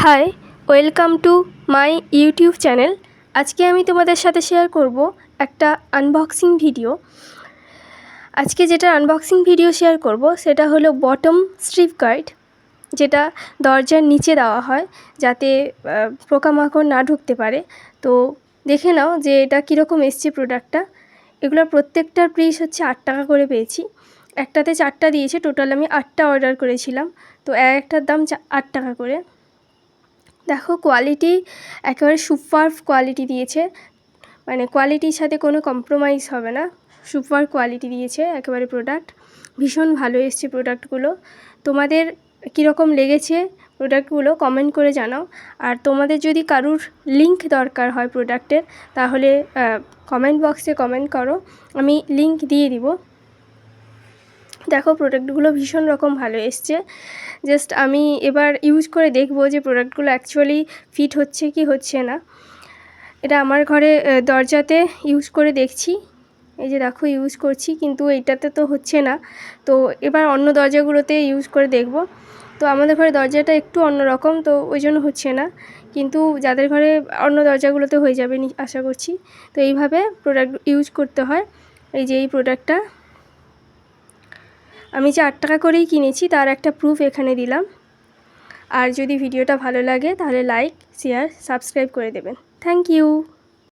High, welcome to my YouTube channel. আজকে আমি তোমাদের সাথে শেয়ার করব একটা আনবক্সিং ভিডিও। আজকে যেটা আনবক্সিং ভিডিও শেয়ার করব সেটা হলো বটম স্ট্রিপ গার্ড, যেটা দরজার নিচে দেওয়া হয় যাতে পোকামাকড় না ঢুকতে পারে। তো দেখে নাও যে এটা কীরকম এসছে প্রোডাক্টটা। এগুলোর প্রত্যেকটার প্রাইস হচ্ছে 8 টাকা করে পেয়েছি। একটাতে 4টা দিয়েছে, টোটাল আমি 8টা অর্ডার করেছিলাম। তো একটার দাম 8 টাকা করে। দেখো, কোয়ালিটি একেবারে সুপার কোয়ালিটি দিয়েছে, মানে কোয়ালিটির সাথে কোনো কম্প্রোমাইজ হবে না। সুপার কোয়ালিটি দিয়েছে একেবারে, প্রোডাক্ট ভীষণ ভালো এসছে প্রোডাক্টগুলো। তোমাদের কীরকম লেগেছে প্রোডাক্টগুলো কমেন্ট করে জানাও। আর তোমাদের যদি কারুর লিংক দরকার হয় প্রোডাক্টের, তাহলে কমেন্ট বক্সে কমেন্ট করো, আমি লিংক দিয়ে দিব। দেখো, প্রোডাক্টগুলো ভীষণ রকম ভালো এসছে। জাস্ট আমি এবার ইউজ করে দেখবো যে প্রোডাক্টগুলো অ্যাকচুয়ালি ফিট হচ্ছে কি হচ্ছে না। এটা আমার ঘরে দরজাতে ইউজ করে দেখছি, এই যে দেখো ইউজ করছি, কিন্তু এইটাতে তো হচ্ছে না। তো এবার অন্য দরজাগুলোতে ইউজ করে দেখব। তো আমাদের ঘরে দরজাটা একটু অন্যরকম, তো ওই জন্য হচ্ছে না, কিন্তু যাদের ঘরে অন্য দরজাগুলোতে হয়ে যাবে আশা করছি। তো এইভাবে প্রোডাক্ট ইউজ করতে হয়। এই যে এই প্রোডাক্টটা আমি যে 8 টাকা করেই কিনেছি তার একটা প্রুফ এখানে দিলাম। আর যদি ভিডিওটা ভালো লাগে তাহলে লাইক, শেয়ার, সাবস্ক্রাইব করে দেবেন। Thank you.